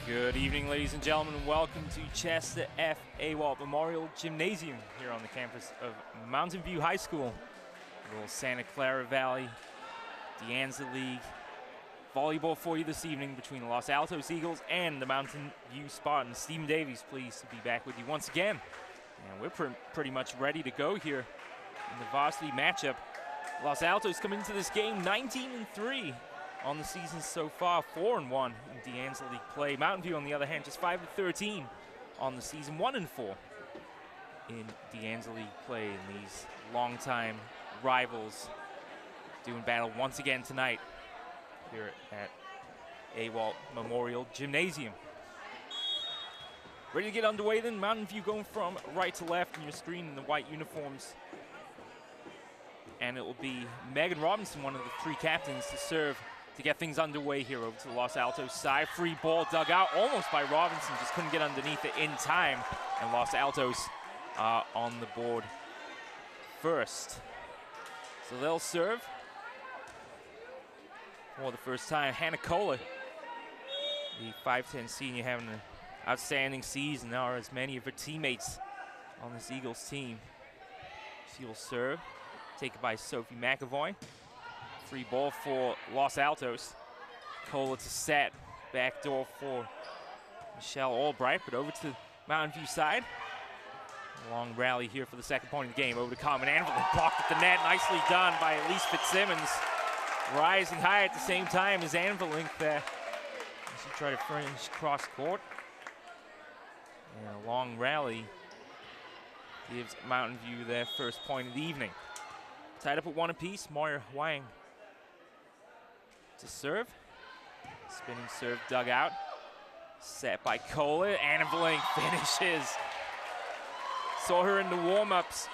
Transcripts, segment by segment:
Good evening, ladies and gentlemen, and welcome to Chester F. Awalt Memorial Gymnasium here on the campus of Mountain View High School. Little Santa Clara Valley, De Anza League. Volleyball for you this evening between the Los Altos Eagles and the Mountain View Spartans. Stephen Davies, pleased to be back with you once again. And we're pretty much ready to go here in the varsity matchup. Los Altos come into this game 19-3 on the season so far, 4-1 in De Anza League play. Mountain View, on the other hand, just 5-13 on the season, 1-4 in De Anza League play. And these longtime rivals doing battle once again tonight here at Awalt Memorial Gymnasium. Ready to get underway then. Mountain View going from right to left in your screen in the white uniforms. And it will be Megan Robinson, one of the three captains, to serve to get things underway here over to the Los Altos side. Free ball dug out almost by Robinson, just couldn't get underneath it in time. And Los Altos are on the board first. So they'll serve for the first time. Hannah Kohler, the 5'10" senior, having an outstanding season, now as many of her teammates on this Eagles team. She will serve, taken by Sophie McAvoy. Free ball for Los Altos. Kohler to set, backdoor for Michelle Albright, but over to Mountain View side. A long rally here for the second point of the game. Over to Carmen Anverlink, blocked at the net, nicely done by Elise Fitzsimmons. Rising high at the same time as Anverlink there. She tried to finish cross court. And a long rally gives Mountain View their first point of the evening. Tied up at 1 apiece, Moira Wang to serve. Spinning serve dug out. Set by Kohler. Anverlink finishes. Saw her in the warm-ups,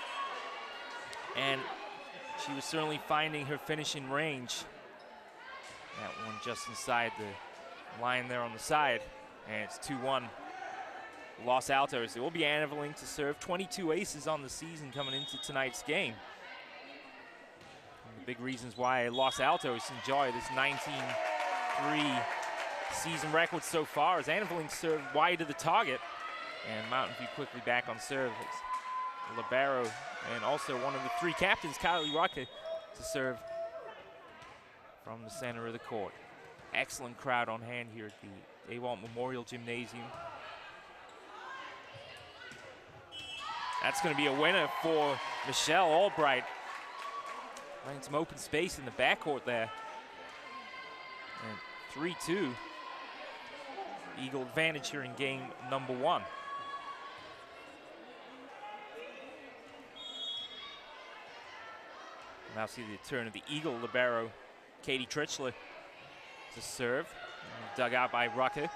and she was certainly finding her finishing range. That one just inside the line there on the side, and it's 2-1 Los Altos. It will be Anverlink to serve. 22 aces on the season coming into tonight's game. And the big reasons why Los Altos enjoy this 19-3 season record so far is Anverlink served wide of the target, and Mountain View quickly back on serve. It's Libero and also one of the three captains, Kylie Rucker, to serve from the center of the court. Excellent crowd on hand here at the Awalt Memorial Gymnasium. That's going to be a winner for Michelle Albright. Finding some open space in the backcourt there. And 3-2. Eagle advantage here in game number 1. Now see the turn of the Eagle libero, Katie Trichler, to serve. Dug out by Rucker.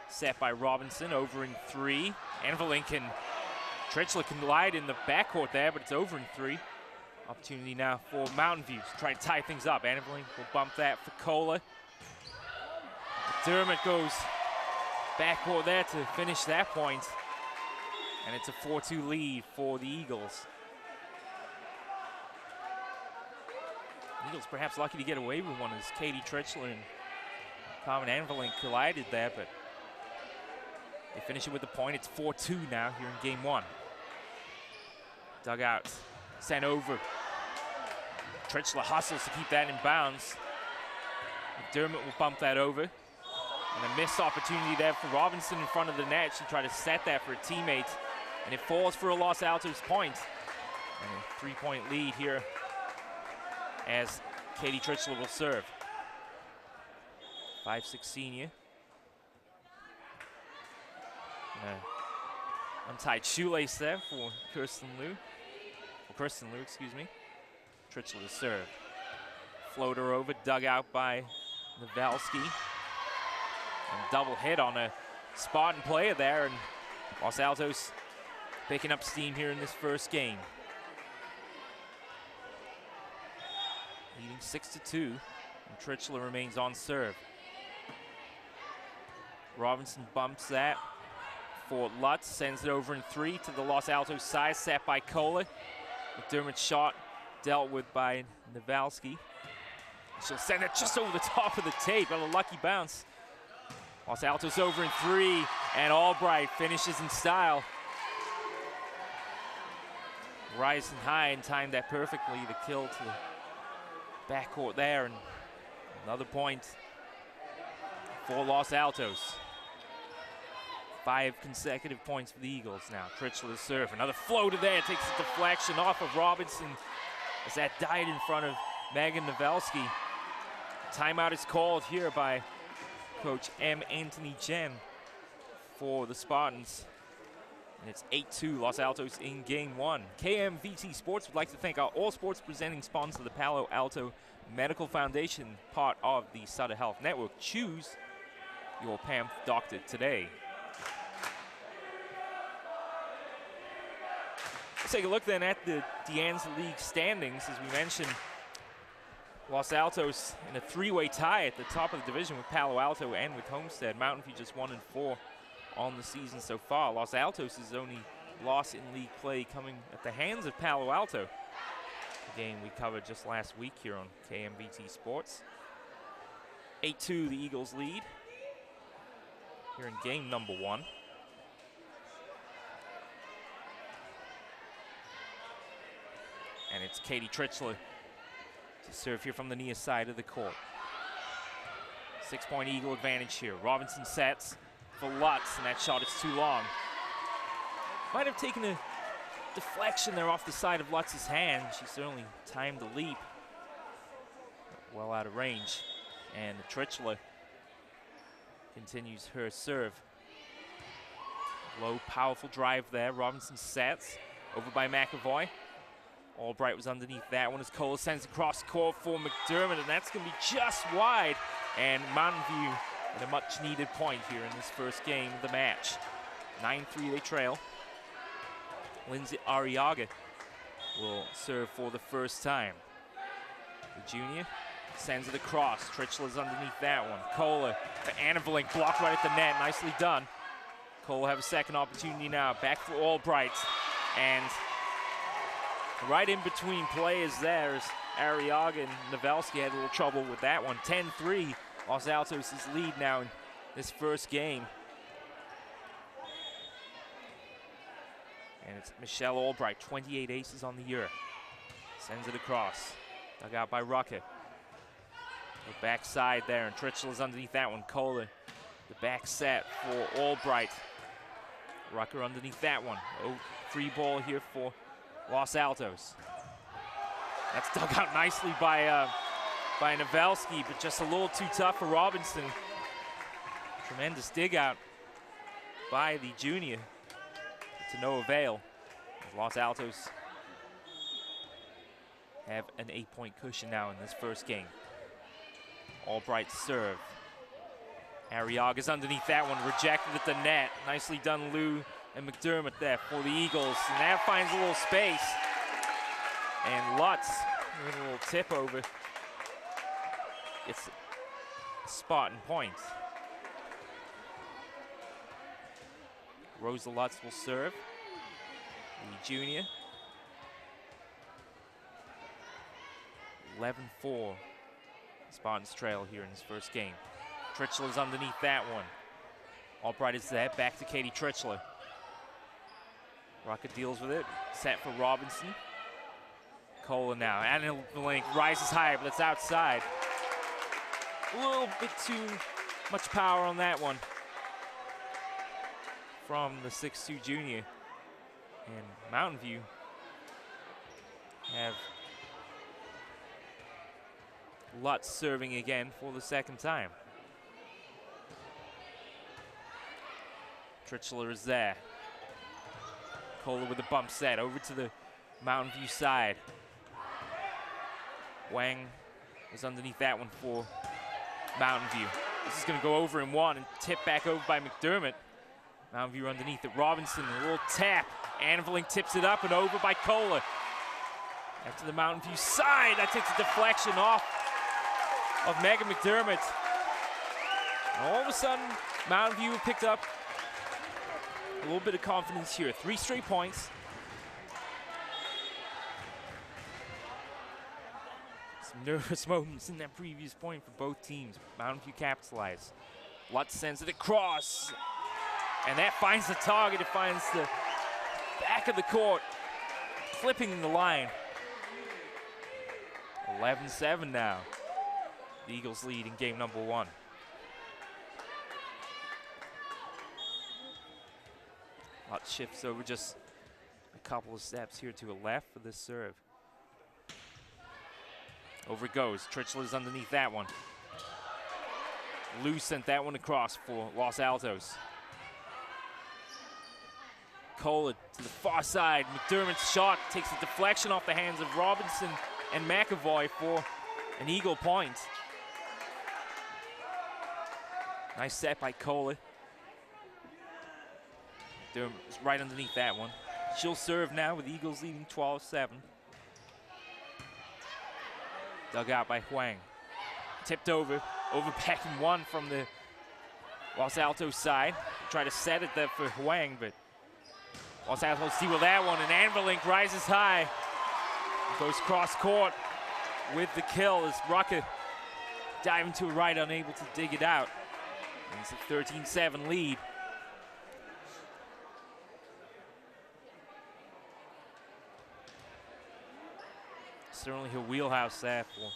Set by Robinson, over in 3. Anverlink and Trichler collide in the backcourt there, but it's over in 3. Opportunity now for Mountain View to try to tie things up. Anverlink will bump that for Kohler. McDermott goes backcourt there to finish that point. And it's a 4-2 lead for the Eagles. Eagles perhaps lucky to get away with one as Katie Trichler and Carmen Anverlink collided there, but they finish it with the point. It's 4-2 now here in game 1. Dug out, sent over. Trichler hustles to keep that in bounds. McDermott will bump that over. And a missed opportunity there for Robinson in front of the net. She tried to set that for a teammate, and it falls for a Los Altos point. And a 3-point lead here as Katie Trichler will serve. 5'6" senior. Untied shoelace there for Kirsten Liu, excuse me. Trichler to serve. Floater over, dug out by Nawalski. And double hit on a Spartan player there, and Los Altos picking up steam here in this first game. Leading 6-2, and Trichler remains on serve. Robinson bumps that for Lutz, sends it over in 3 to the Los Altos side, set by Kohler. McDermott's shot dealt with by Nawalski. She'll send it just over the top of the tape, but a lucky bounce Los Altos over in 3, and Albright finishes in style. Rising high and timed that perfectly, the kill to the backcourt there, and another point for Los Altos. 5 consecutive points for the Eagles now. Tritchler's serve, another floater there, takes a deflection off of Robinson as that died in front of Megan Novelski. Timeout is called here by Coach M. Anthony Chen for the Spartans. And it's 8-2, Los Altos in game 1. KMVT Sports would like to thank our all sports presenting sponsor, the Palo Alto Medical Foundation, part of the Sutter Health Network. Choose your PAMF doctor today. Let's take a look then at the Deanza League standings. As we mentioned, Los Altos in a 3-way tie at the top of the division with Palo Alto and with Homestead. Mountain View just 1-4 on the season so far. Los Altos' only loss in league play coming at the hands of Palo Alto. A game we covered just last week here on KMVT Sports. 8-2, the Eagles lead here in game number 1. And it's Katie Tritchler to serve here from the near side of the court. 6-point Eagle advantage here. Robinson sets for Lutz, and that shot is too long. Might have taken a deflection there off the side of Lutz's hand. She certainly timed the leap. Well out of range. And Tritchler continues her serve. Low, powerful drive there. Robinson sets over by McAvoy. Albright was underneath that one as Cole sends across court for McDermott, and that's going to be just wide. And Mountain View at a much-needed point here in this first game of the match. 9-3 they trail. Lindsay Arriaga will serve for the first time. The junior sends it across. Tritchler's underneath that one. Kohler for Annabelink, blocked right at the net. Nicely done. Cole will have a second opportunity now. Back for Albright. And right in between players there as Arriaga and Novelski had a little trouble with that one. 10-3, Los Altos' lead now in this first game. And it's Michelle Albright, 28 aces on the year. Sends it across. Dug out by Rucker. The backside there, and Tritchler's underneath that one. Kohler, the back set for Albright. Rucker underneath that one. Oh, free ball here for Los Altos. That's dug out nicely by Novelski, but just a little too tough for Robinson. Tremendous dig out by the junior to no avail. Los Altos have an 8-point cushion now in this first game. Albright serve. Arriaga's underneath that one, rejected at the net. Nicely done, Lou and McDermott there for the Eagles. And that finds a little space. And Lutz with a little tip over. It's a Spartan point. Rosa Lutz will serve. The junior. 11-4. Spartans trail here in this first game. Tritchler's underneath that one. Albright is there, back to Katie Tritchler. Rucker deals with it, set for Robinson. Kohler now, and the link rises higher, but it's outside. A little bit too much power on that one from the 6'2 junior. And Mountain View have Lutz serving again for the second time. Tritchler is there. Kohler with a bump set over to the Mountain View side. Wang was underneath that one for Mountain View. This is going to go over in one and tip back over by McDermott. Mountain View underneath it. Robinson, a little tap. Annabelink tips it up and over by Kohler. After the Mountain View side, that takes a deflection off of Megan McDermott. And all of a sudden, Mountain View picked up a little bit of confidence here. 3 straight points. Some nervous moments in that previous point for both teams. Mountain View capitalized. Lutz sends it across. And that finds the target. It finds the back of the court, clipping the line. 11-7 now. The Eagles lead in game number 1. Lutz shifts over just a couple of steps here to the left for this serve. Over it goes. Trichler's underneath that one. Lou sent that one across for Los Altos. Kohler to the far side. McDermott's shot takes a deflection off the hands of Robinson and McAvoy for an Eagle point. Nice set by Kohler. McDermott's right underneath that one. She'll serve now with Eagles leading 12-7. Dug out by Huang. Tipped over pecking one from the Los Altos side. Try to set it there for Huang, but Los Altos deal with that one, and Anverlink rises high. Goes cross court with the kill as Rucker diving to a right, unable to dig it out. And it's a 13-7 lead. Certainly her wheelhouse there for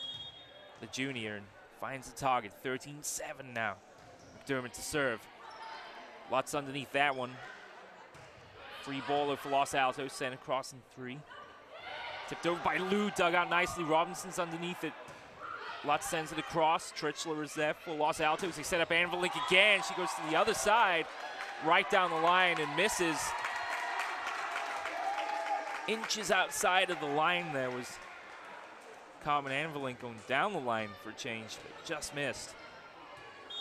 the junior, and finds the target. 13-7 now. McDermott to serve. Lutz underneath that one. Free baller for Los Altos, sent across in 3. Tipped over by Lou, dug out nicely. Robinson's underneath it. Lutz sends it across. Trichler is there for Los Altos. They set up Anverlink again. She goes to the other side, right down the line, and misses. Inches outside of the line there was Carmen Anverlink going down the line for a change, but just missed.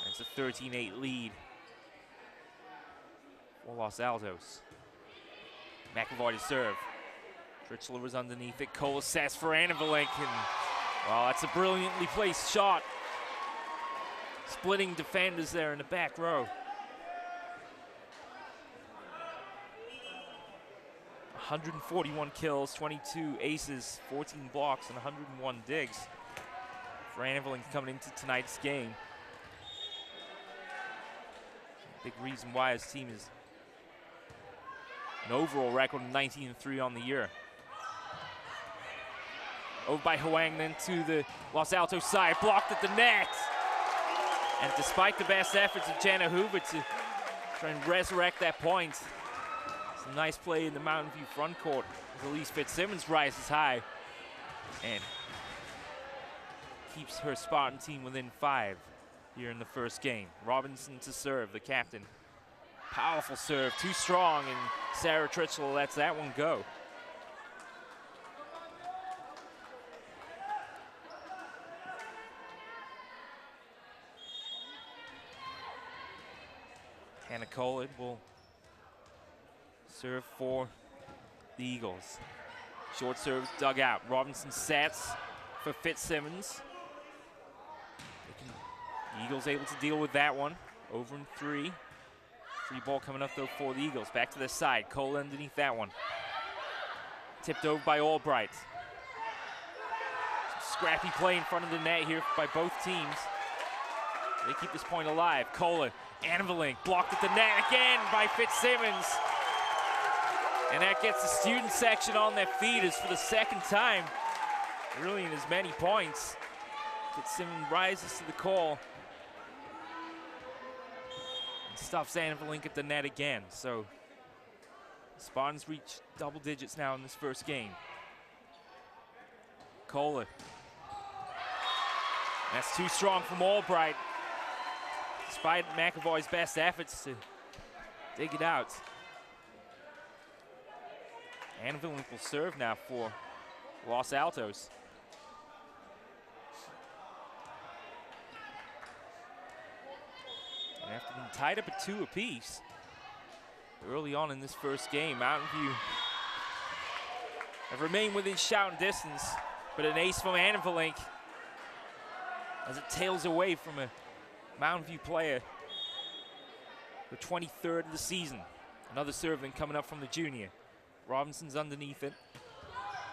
And it's a 13-8 lead for Los Altos. McAvoy to serve. Trichler was underneath it. Kohler sets for Anverlink, and well, that's a brilliantly placed shot. Splitting defenders there in the back row. 141 kills, 22 aces, 14 blocks, and 101 digs for Anverlink coming into tonight's game. Big reason why his team is an overall record of 19-3 on the year. Over by Huang, then to the Los Altos side, blocked at the net. And despite the best efforts of Jenna Hoover to try and resurrect that point, some nice play in the Mountain View front court as Elise Fitzsimmons rises high and keeps her Spartan team within 5 here in the first game. Robinson to serve, the captain. Powerful serve, too strong, and Sarah Trichler lets that one go. Hannah Colin will serve for the Eagles. Short serve dug out. Robinson sets for Fitzsimmons. The Eagles able to deal with that one. Over in 3. Free ball coming up though for the Eagles. Back to the side. Cole underneath that one. Tipped over by Albright. Some scrappy play in front of the net here by both teams. They keep this point alive. Kohler, Anverlink, blocked at the net again by Fitzsimmons. And that gets the student section on their feet as for the second time, really in as many points. Fitzsimmons rises to the call. And stuffs Anverlink at the net again. So the Spartans reach double digits now in this first game. Kohler. That's too strong from Albright. Despite McAvoy's best efforts to dig it out. Anverlink will serve now for Los Altos. And after being tied up at 2 apiece early on in this first game, Mountain View have remained within shouting distance, but an ace from Anverlink as it tails away from a Mountain View player, the 23rd of the season. Another serve then coming up from the junior. Robinson's underneath it.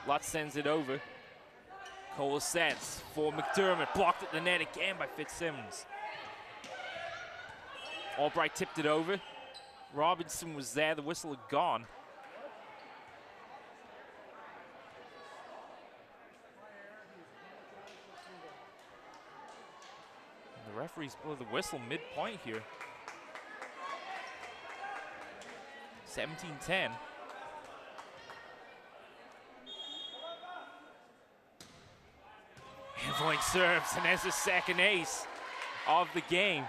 Lutz sends it over. Kohler sets for McDermott. Blocked at the net again by Fitzsimmons. Albright tipped it over. Robinson was there, the whistle had gone. And the referees blow the whistle mid-point here. 17-10. Evelyn serves, and there's the second ace of the game.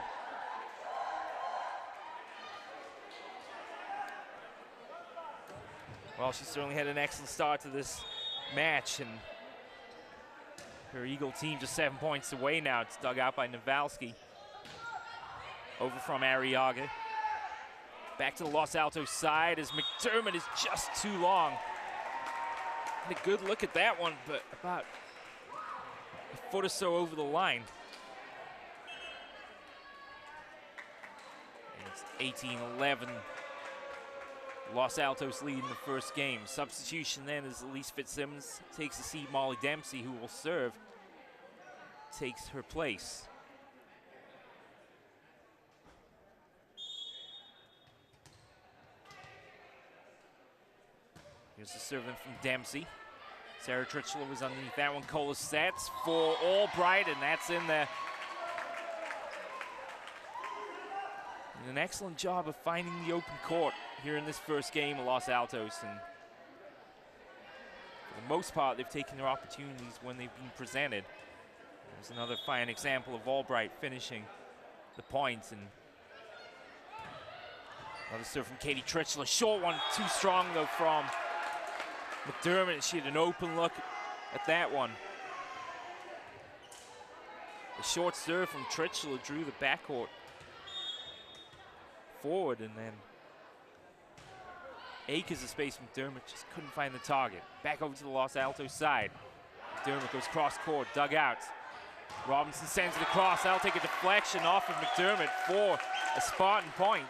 Well, she certainly had an excellent start to this match, and her Eagle team just 7 points away now. It's dug out by Nawalski. Over from Arriaga. Back to the Los Altos side as McDermott is just too long. And a good look at that one, but about a foot or so over the line. And it's 18-11. Los Altos lead in the first game. Substitution then as Elise Fitzsimmons takes the seat. Molly Dempsey, who will serve, takes her place. Here's the serving from Dempsey. Sarah Tritchler was underneath that one. Cola sets for Albright, and that's in there. And an excellent job of finding the open court here in this first game of Los Altos. And for the most part, they've taken their opportunities when they've been presented. There's another fine example of Albright finishing the points. And another serve from Katie Tritchler. Short one, too strong though from McDermott. She had an open look at that one. The short serve from Tritchler drew the backcourt forward, and then acres of space. McDermott just couldn't find the target. Back over to the Los Altos side. McDermott goes cross court, dug out. Robinson sends it across. That'll take a deflection off of McDermott for a Spartan point.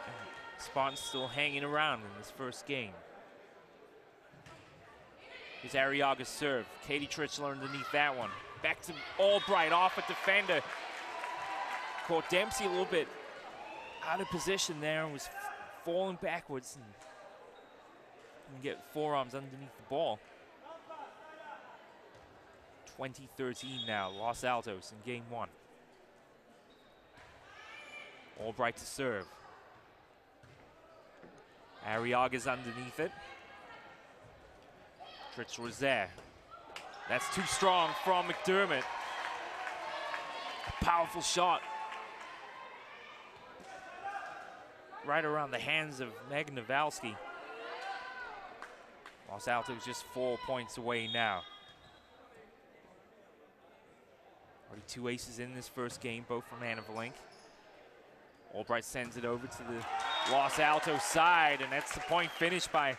And Spartans still hanging around in this first game. Here's Arriaga's serve. Katie Tritchler underneath that one. Back to Albright, off a defender. Caught Dempsey a little bit out of position there and was falling backwards and get forearms underneath the ball. 20-13 now, Los Altos in game one. Albright to serve. Arriaga's underneath it. Tritchler's there. That's too strong from McDermott. A powerful shot. Right around the hands of Megan Nawalski. Los Altos just 4 points away now. Already 2 aces in this first game, both from Anna Valink. Albright sends it over to the Los Altos side, and that's the point finish by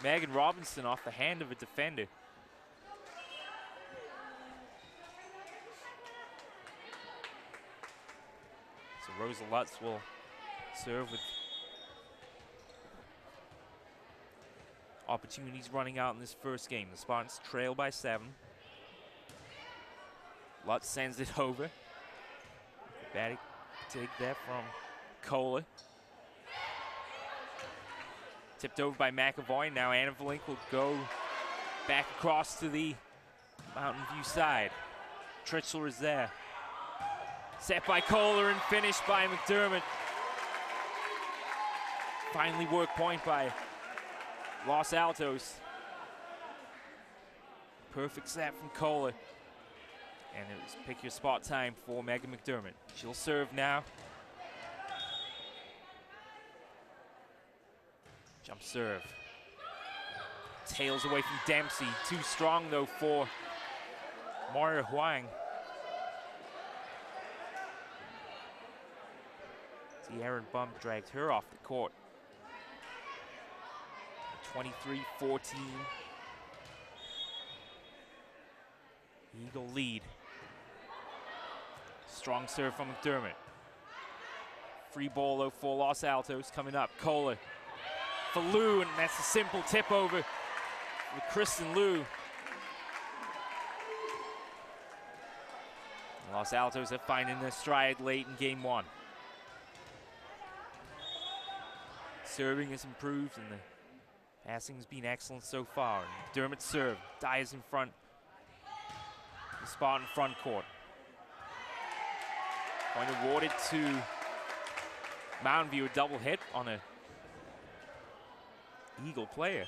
Megan Robinson off the hand of a defender. So Rosa Lutz will serve with opportunities running out in this first game. The Spartans trail by 7. Lutz sends it over. Acrobatic take that from Kohler. Tipped over by McAvoy. Now Anna Valink will go back across to the Mountain View side. Tritchler is there. Set by Kohler and finished by McDermott. Finally work point by Los Altos. Perfect set from Kohler. And it was pick your spot time for Megan McDermott. She'll serve now. Jump serve. Tails away from Dempsey. Too strong though for Mario Huang. See, Aaron Bump dragged her off the court. 23-14. Eagle lead. Strong serve from McDermott. Free ball though for Los Altos coming up. Kohler for Liu, and that's a simple tip over with Kristen Liu. Los Altos are finding their stride late in game one. Serving has improved and the passing has been excellent so far. And Dermott's serve dives in front. The Spartan front court. Point awarded to Mountain View, a double hit on a Eagle player.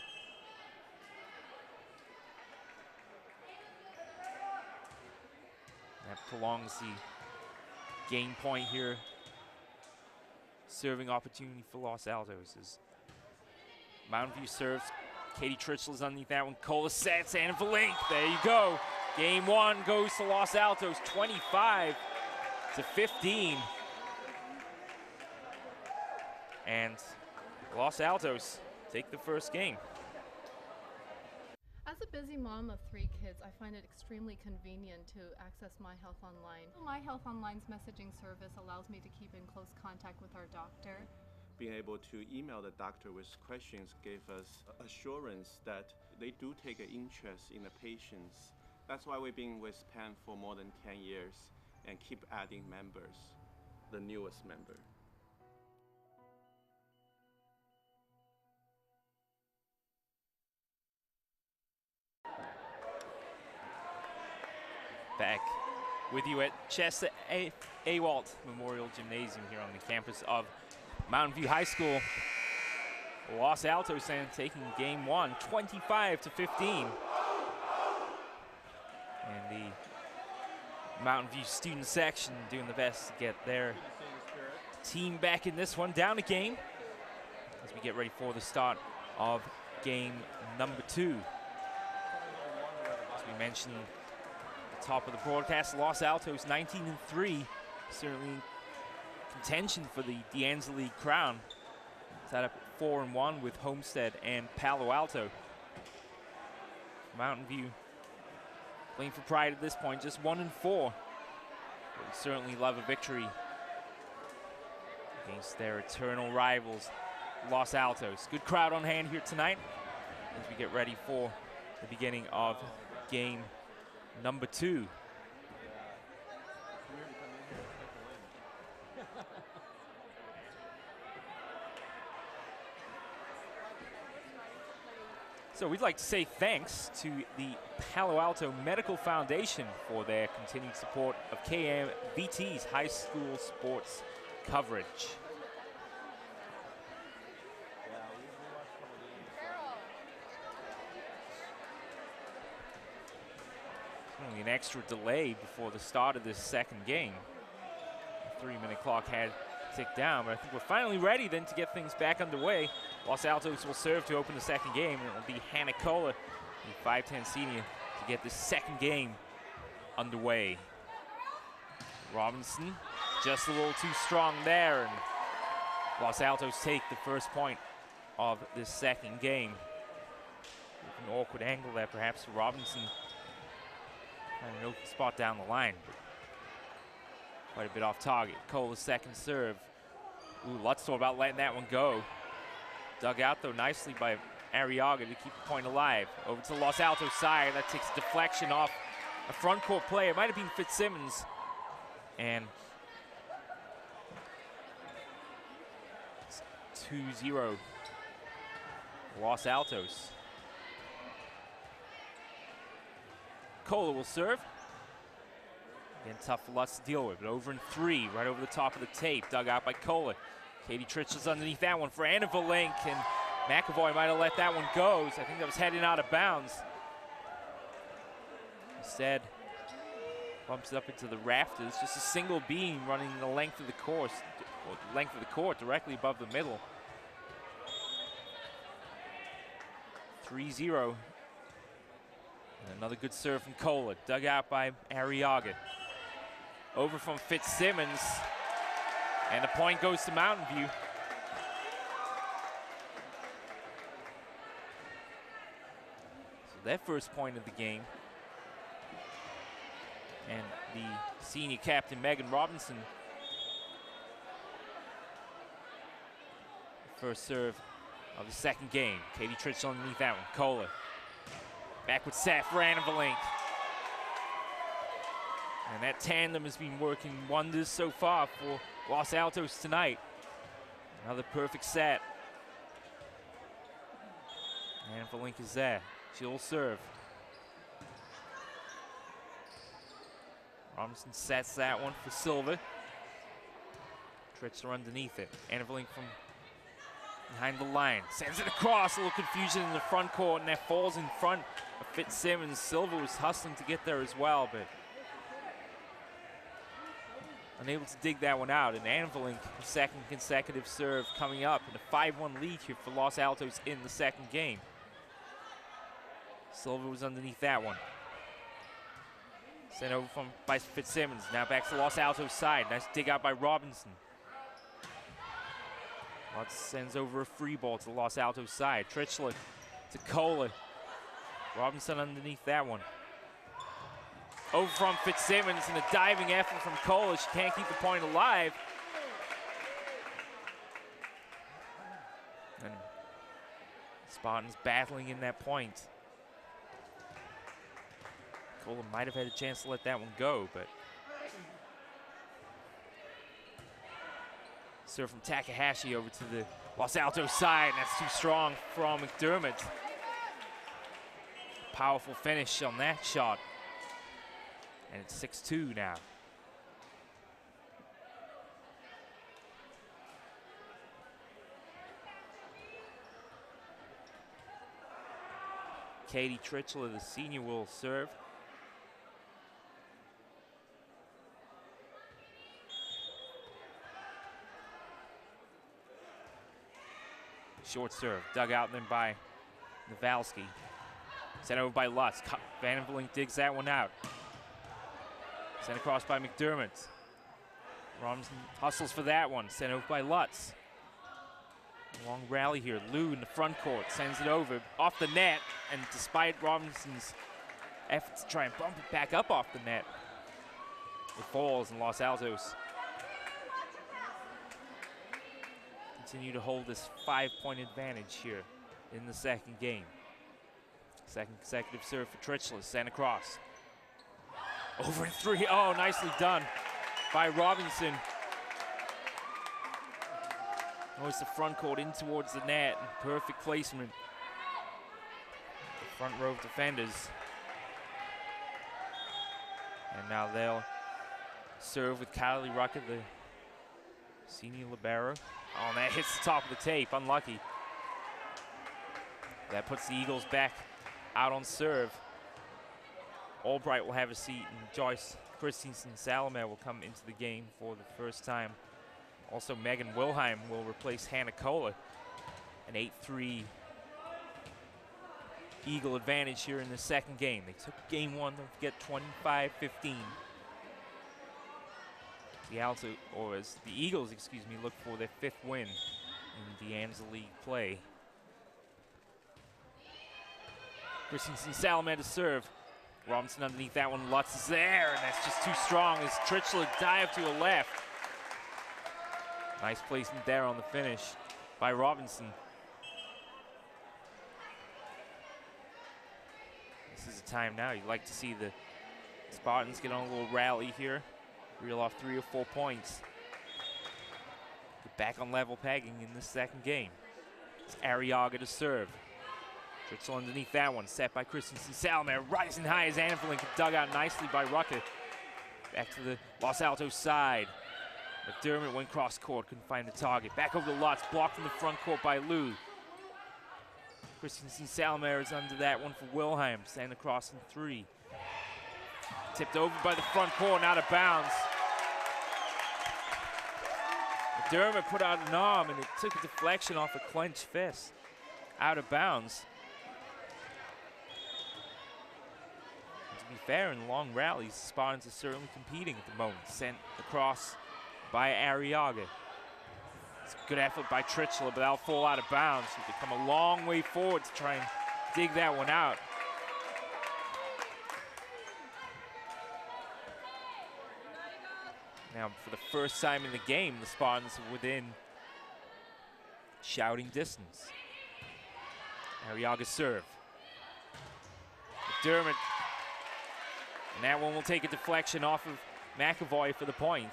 That prolongs the game point here. Serving opportunity for Los Altos as Mountain View serves. Katie Tritchell is underneath that one. Cola sets and for link. There you go. Game one goes to Los Altos, 25-15. And Los Altos take the first game. As a busy mom of 3 kids, I find it extremely convenient to access My Health Online. My Health Online's messaging service allows me to keep in close contact with our doctor. Being able to email the doctor with questions gave us assurance that they do take an interest in the patients. That's why we've been with PEN for more than 10 years and keep adding members, the newest member. Back with you at Chester Awalt Memorial Gymnasium here on the campus of Mountain View High School. Los Altos then taking game one, 25-15. And the Mountain View student section doing the best to get their team back in this one. Down a game as we get ready for the start of game number 2. As we mentioned at the top of the broadcast, Los Altos 19-3, certainly in contention for the Deanza League crown. Set up at 4-1 with Homestead and Palo Alto. Mountain View playing for pride at this point, just 1-4. But we certainly love a victory against their eternal rivals, Los Altos. Good crowd on hand here tonight as we get ready for the beginning of game number 2. So we'd like to say thanks to the Palo Alto Medical Foundation for their continued support of KMVT's high school sports coverage. Only an extra delay before the start of this second game. The 3-minute clock had ticked down, but I think we're finally ready then to get things back underway. Los Altos will serve to open the second game, and it will be Hannah Kola, the 5'10" senior, to get this second game underway. Robinson just a little too strong there, and Los Altos take the first point of this second game. An awkward angle there perhaps for Robinson. An open spot down the line, but quite a bit off target. Cola's second serve. Ooh, Lutz thought about letting that one go. Dug out though nicely by Arriaga to keep the point alive. Over to the Los Altos side. That takes a deflection off a front court player. It might have been Fitzsimmons. And it's 2-0 Los Altos. Kola will serve. Again, tough for Lutz to deal with, but over in 3, right over the top of the tape. Dug out by Kola. Katie Tritchell's underneath that one for Anna Valink, and McAvoy might have let that one go. So I think that was heading out of bounds. Instead, bumps it up into the rafters. Just a single beam running the length of the court, directly above the middle. 3-0. And another good serve from Kola, dug out by Arriaga. Over from Fitzsimmons, and the point goes to Mountain View. So their first point of the game. And the senior captain, Megan Robinson, first serve of the second game. Katie Tritchell underneath that one. Kola. Back with set for Anna Valink. And that tandem has been working wonders so far for Los Altos tonight. Another perfect set. And Volink is there. She'll serve. Robinson sets that one for Silva. Tritzler underneath it. Anna Volink from behind the line. Sends it across. A little confusion in the front court, and that falls in front of Fitzsimmons. Silva was hustling to get there as well, but unable to dig that one out. And Anna Volink, her second consecutive serve coming up, and a 5-1 lead here for Los Altos in the second game. Silva was underneath that one. Sent over by Fitzsimmons. Now back to Los Altos side. Nice dig out by Robinson. Lutz sends over a free ball to the Los Altos side. Tritzler to Kohler. Robinson underneath that one. Over from Fitzsimmons, and a diving effort from Kohler. She can't keep the point alive. And Spartans battling in that point. Kohler might have had a chance to let that one go, but serve from Takahashi over to the Los Altos side. That's too strong from McDermott. Powerful finish on that shot. And it's 6-2 now. Katie Tritzler, the senior, will serve. Short serve, dug out then by Nawalski. Sent over by Lutz. Van Vlink digs that one out. Sent across by McDermott. Robinson hustles for that one. Sent over by Lutz. Long rally here. Lou in the front court sends it over off the net, and despite Robinson's efforts to try and bump it back up off the net, it falls, and Los Altos continue to hold this 5-point advantage here in the second game. Second consecutive serve for Tritzler, sent across. Over in three. Oh, nicely done by Robinson. Always the front court in towards the net, and perfect placement. The front row of defenders. And now they'll serve with Kylie Ruckett, the senior libero. Oh, and that hits the top of the tape, unlucky. That puts the Eagles back out on serve. Albright will have a seat, and Joyce Christensen Salamer will come into the game for the first time. Also, Megan Wilhelm will replace Hannah Kohler. An 8-3 Eagle advantage here in the second game. They took game one, don't forget, 25-15. The Eagles, look for their 5th win in the ANZA League play. Christensen Salamer to serve. Robinson underneath that one. Lutz is there, and that's just too strong as Tritzler dive to the left. Nice placement there on the finish by Robinson. This is a time now you'd like to see the Spartans get on a little rally here. Reel off 3 or 4 points. Get back on level pegging in this second game. It's Arriaga to serve. Tritzler underneath that one, set by Christensen Salamer, rising high as Annafelink, dug out nicely by Rucker. Back to the Los Altos side. McDermott went cross court, couldn't find the target. Back over to Lutz, blocked in the front court by Lou. Christensen Salamer is under that one for Wilhelm, send across in 3. Tipped over by the front court and out of bounds. McDermott put out an arm, and it took a deflection off a clenched fist. Out of bounds. And to be fair, in long rallies, Spartans are certainly competing at the moment. Sent across by Arriaga. It's a good effort by Tritzler, but that'll fall out of bounds. They come a long way forward to try and dig that one out. Now, for the first time in the game, the Spartans are within shouting distance. Arriaga serve. McDermott And that one will take a deflection off of McAvoy for the point.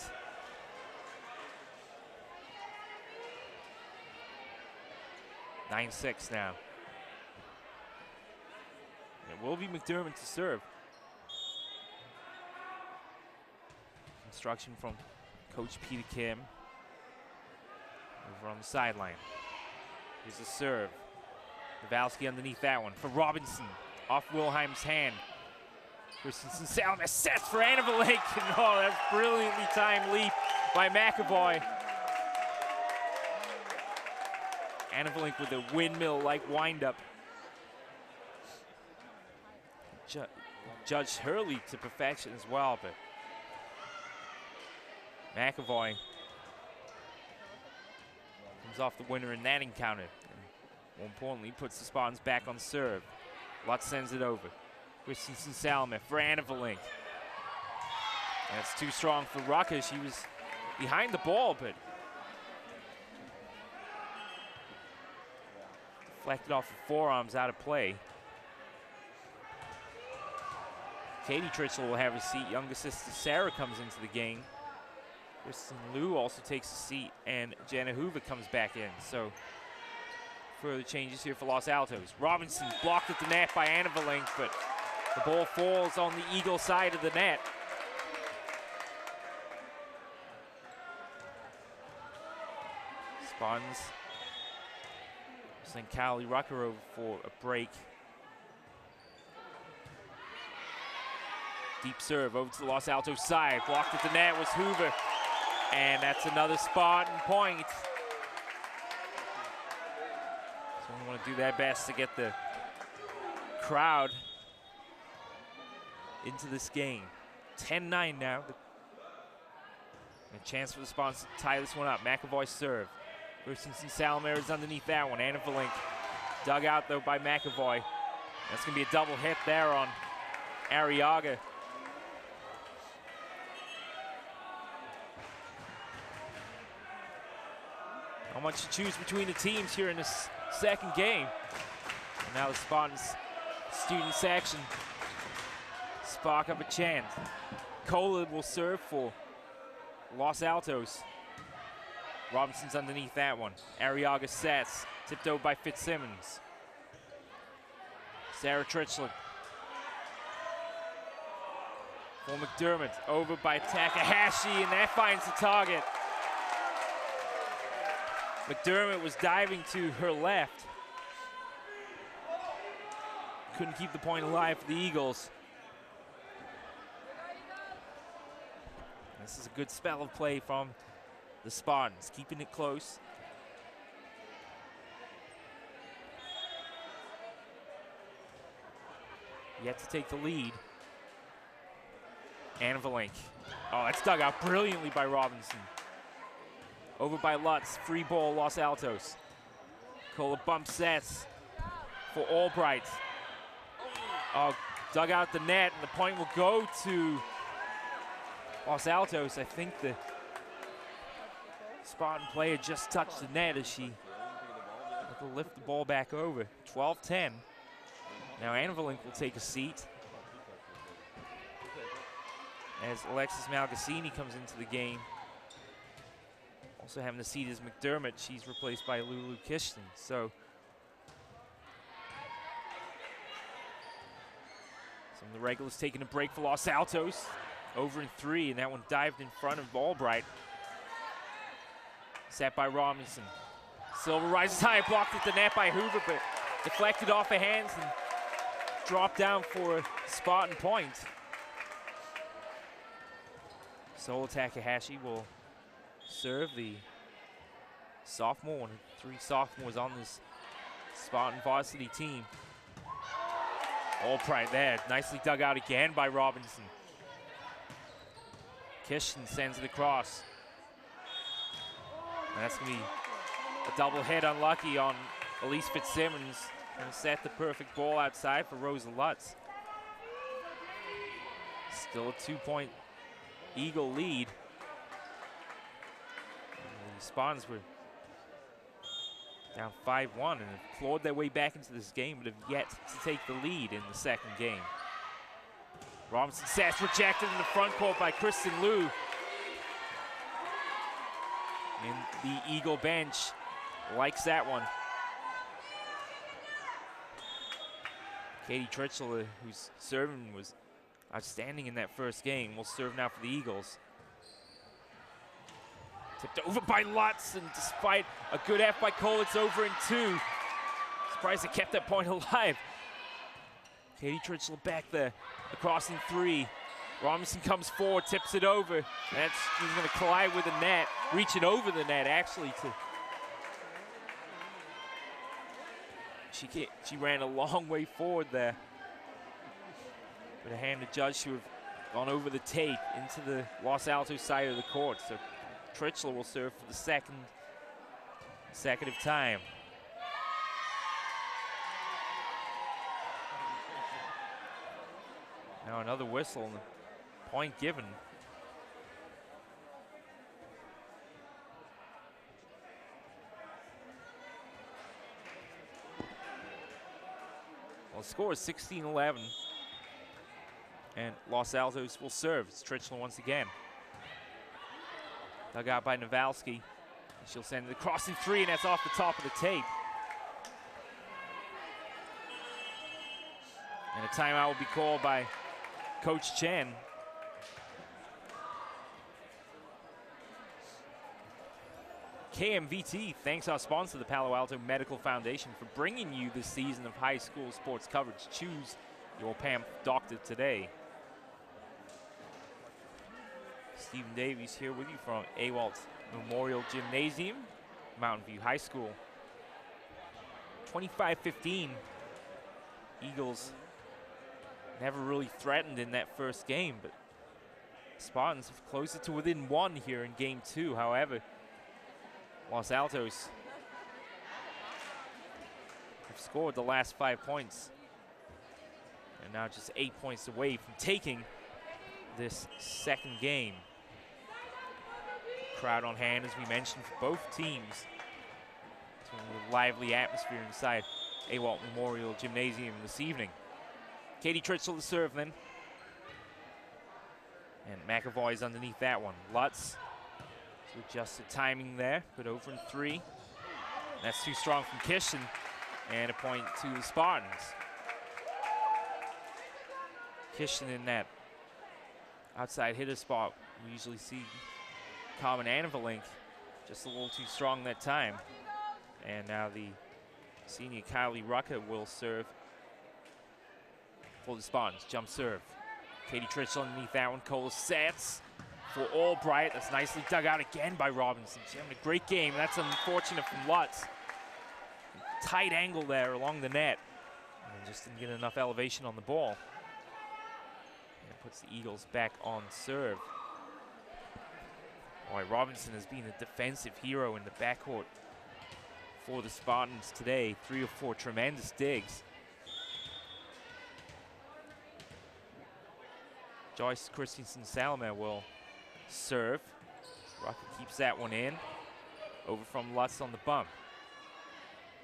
(9-6) now. It will be McDermott to serve. Instruction from Coach Peter Kim over on the sideline. Here's a serve. Pavelski underneath that one for Robinson. Off Wilhelm's hand. Christensen Salma sets for Annavalink. Oh, that's brilliantly timed leap by McAvoy. Annavalink with a windmill-like windup. Judged Hurley to perfection as well, but McAvoy comes off the winner in that encounter. And more importantly, puts the Spartans back on serve. Lutz sends it over. Christensen Salma for Annavalink. That's too strong for Rucker. She was behind the ball, but deflected off the forearms out of play. Katie Tritchell will have a seat. Younger sister Sarah comes into the game. Kristen Liu also takes a seat, and Jenna Hoover comes back in. So further changes here for Los Altos. Robinson blocked at the net by Annavalink, but the ball falls on the Eagle side of the net. Spartans send Kylie Rucker over for a break. Deep serve over to the Los Altos side. Blocked at the net was Hoover. And that's another Spartan point. So we want to do their best to get the crowd into this game. 10-9 now. A chance for the Spartans to tie this one up. McAvoy serve. Christensen Salmer is underneath that one. Annavalink dug out though by McAvoy. That's going to be a double hit there on Arriaga. Not much to choose between the teams here in this second game. And now the Spartans student section spark up a chant. Kohler will serve for Los Altos. Robinson's underneath that one. Arriaga sets, tipped over by Fitzsimmons. Sarah Tritchler. For McDermott, over by Takahashi, and that finds the target. McDermott was diving to her left. Couldn't keep the point alive for the Eagles. This is a good spell of play from the Spartans, keeping it close. Yet to take the lead. Annavalink. Oh, that's dug out brilliantly by Robinson. Over by Lutz, free ball, Los Altos. Kohler bump sets for Albright. Oh, dug out the net, and the point will go to Los Altos. I think the Spartan player just touched the net as she will lift the ball back over. 12-10. Now Annavalink will take a seat as Alexis Malgasini comes into the game. Also having the seat is McDermott. She's replaced by Lulu Kishton. So some of the regulars taking a break for Los Altos. Over in 3, and that one dived in front of Albright. Set by Robinson. Silver rises high, blocked at the net by Hoover, but deflected off her hands and dropped down for a Spartan point. Sola Takahashi will serve, the sophomore, one of 3 sophomores on this Spartan varsity team. Albright there, nicely dug out again by Robinson. Kishton sends it across. And that's going to be a double hit, unlucky on Elise Fitzsimmons. Going to set the perfect ball outside for Rosa Lutz. Still a 2-point Eagle lead. And the Spartans were down 5-1 and have clawed their way back into this game, but have yet to take the lead in the second game. Robinson sets rejected in the front court by Kristen Liu. And the Eagle bench likes that one. Katie Tritchell, whose serving was outstanding in that first game, will serve now for the Eagles. Tipped over by Lutz, and despite a good F by Cole, it's over in 2. Surprised they kept that point alive. Katie Tritchell back there, across in 3. Robinson comes forward, tips it over. She's going to collide with the net, reaching over the net actually to. She ran a long way forward there. But a hand to judge to have gone over the tape into the Los Altos side of the court. So Tritchell will serve for the second consecutive time. Now another whistle and the point given. Well, the score is 16-11. And Los Altos will serve. It's Tritchell once again. Dug out by Nawalski. She'll send it across in 3, and that's off the top of the tape. And a timeout will be called by Coach Chen. KMVT thanks our sponsor, the Palo Alto Medical Foundation, for bringing you this season of high school sports coverage. Choose your PAM doctor today. Stephen Davies here with you from Awalt Memorial Gymnasium, Mountain View High School. 25-15. Eagles never really threatened in that first game, but Spartans have closed it to within 1 here in game 2. However, Los Altos have scored the last 5 points and now just 8 points away from taking this second game. Crowd on hand, as we mentioned, for both teams. It's a lively atmosphere inside Awalt Memorial Gymnasium this evening. Katie Tritchell to serve then. And McAvoy's underneath that one. Lutz to adjust the timing there, but over in 3. That's too strong from Kishon, and a point to the Spartans. Kishon in that outside hitter spot. We usually see Carmen Annevalink just a little too strong that time. And now the senior Kylie Rucker will serve for the Spartans. Jump serve. Katie Tritchell underneath that one. Cole sets for Albright. That's nicely dug out again by Robinson. She's having a great game. That's unfortunate from Lutz. Tight angle there along the net. And just didn't get enough elevation on the ball. And it puts the Eagles back on serve. Boy, Robinson has been a defensive hero in the backcourt for the Spartans today. 3 or 4 tremendous digs. Joyce Christensen-Salome will serve. Rocket keeps that one in. Over from Lutz on the bump.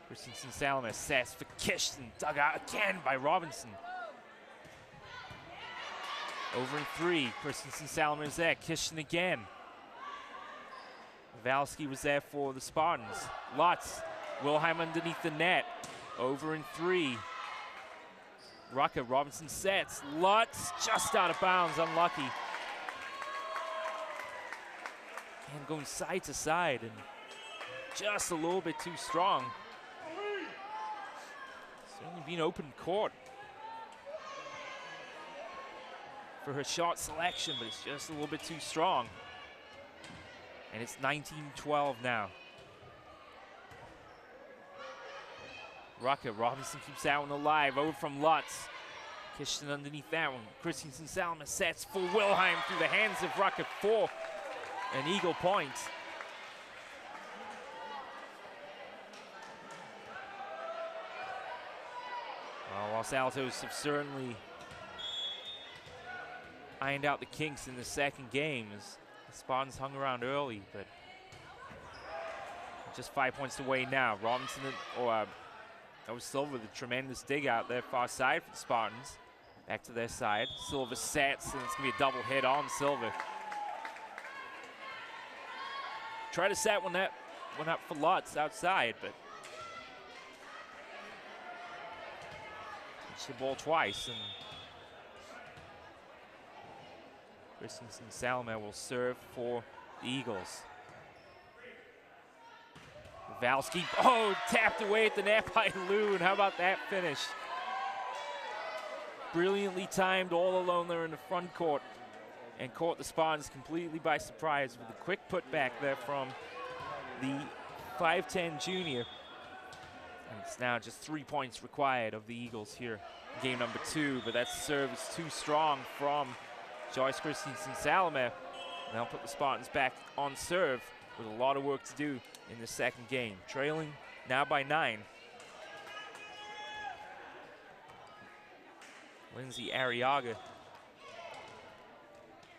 Christensen-Salome sets for Kishon. Dug out again by Robinson. Over in 3. Christensen-Salome is there. Kishon again. Valsky was there for the Spartans. Lutz, Wilhelm underneath the net. Over in 3. Rucker, Robinson sets. Lutz just out of bounds, unlucky. And going side to side and just a little bit too strong. Certainly been open court for her shot selection, but it's just a little bit too strong. And it's 19-12 now. Rucker, Robinson keeps that one alive. Over from Lutz. Kishon underneath that one. Christensen-Salome sets for Wilhelm through the hands of Rucker for an Eagle point. Well, Los Altos have certainly ironed out the kinks in the second game as the Spartans hung around early, but just 5 points away now. Robinson, that was Silver, the tremendous dig out there far side for the Spartans. Back to their side. Silva sets, and it's going to be a double hit on Silva. Try to set one up for Lutz outside, but it's the ball twice, and Christensen Salome will serve for the Eagles. Valsky, tapped away at the net by Loon. How about that finish? Brilliantly timed, all alone there in the front court, and caught the Spartans completely by surprise with a quick putback there from the 5'10 junior. And it's now just 3 points required of the Eagles here in game number 2, but that serve is too strong from Joyce Christensen Salome. And they'll put the Spartans back on serve with a lot of work to do in the second game. Trailing now by 9. Lindsay Arriaga,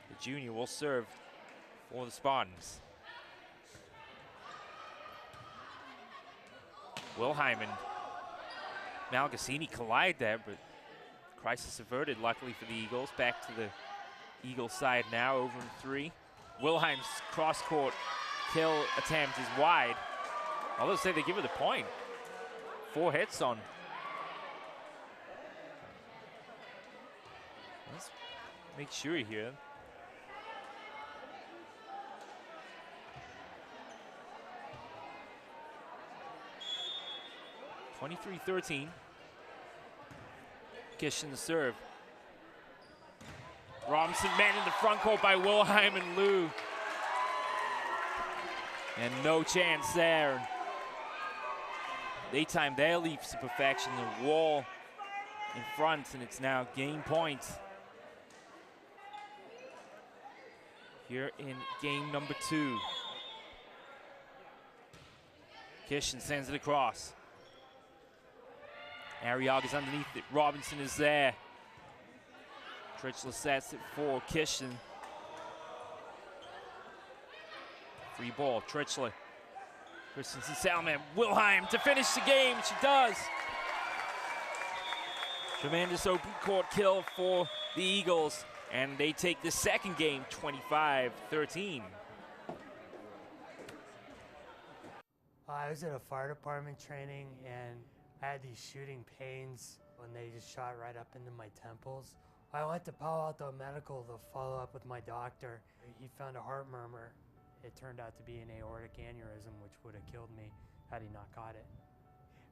the junior, will serve for the Spartans. Wilhelm and Malgasini collide there, but crisis averted, luckily for the Eagles. Back to the Eagles side now, over in 3. Wilhelm's cross-court kill attempt is wide. Although say they give it a point. 4 hits on. Let's make sure here. 23-13. Kishin the serve. Robinson met in the front court by Wilhelm and Lou. And no chance there. They timed their leaps to perfection. The wall in front, and it's now game point here in game number 2. Kishin sends it across. Arriaga's underneath it. Robinson is there. Trichler sets it for Kishin. Free ball, Trichler. Christensen Salome, Wilhelm to finish the game. She does. Tremendous open court kill for the Eagles, and they take the second game 25-13. I was at a fire department training, and I had these shooting pains when they just shot right up into my temples. I went to Palo Alto Medical to follow up with my doctor. He found a heart murmur. It turned out to be an aortic aneurysm, which would have killed me had he not caught it.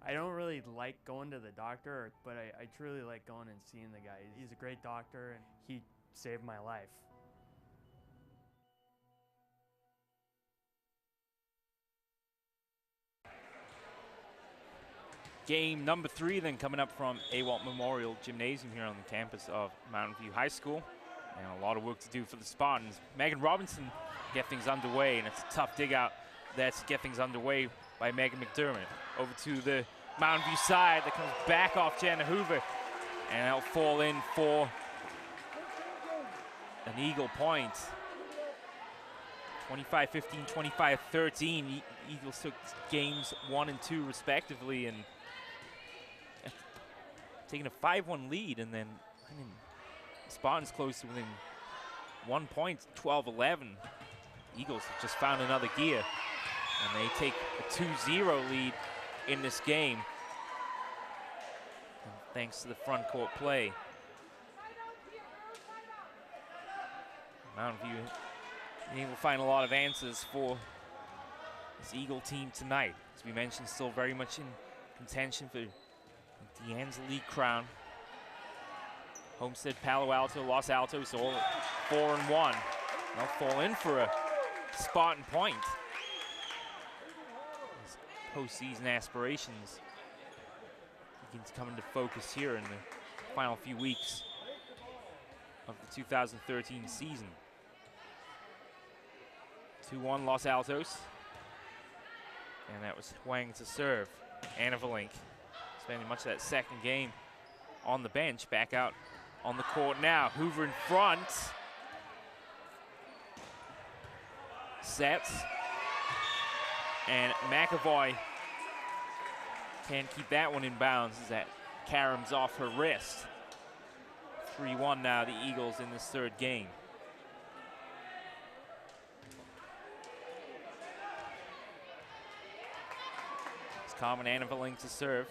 I don't really like going to the doctor, but I truly like going and seeing the guy. He's a great doctor, and he saved my life. Game number 3 then coming up from Awalt Memorial Gymnasium here on the campus of Mountain View High School. And a lot of work to do for the Spartans. Megan Robinson get things underway, and it's a tough dig out there to get things underway by Megan McDermott. Over to the Mountain View side that comes back off Jenna Hoover, and that'll fall in for an Eagle point. 25-15, 25-13. Eagles took games 1 and 2 respectively, and taking a 5-1 lead, and then Spartans close to within 1 point, 12-11. Eagles have just found another gear, and they take a 2-0 lead in this game, and thanks to the front court play. Mountain View being able to find a lot of answers for this Eagle team tonight. As we mentioned, still very much in contention for Deanne's league crown. Homestead, Palo Alto, Los Altos, all 4-1. They'll fall in for a Spartan point. As postseason aspirations begin to come into focus here in the final few weeks of the 2013 season. 2-1 Los Altos. And that was Huang to serve. Anna Valink spending much of that second game on the bench. Back out on the court now. Hoover in front. Sets. And McAvoy can't keep that one in bounds as that caroms off her wrist. 3-1 now, the Eagles in this third game. It's Carmen Anneverling to serve.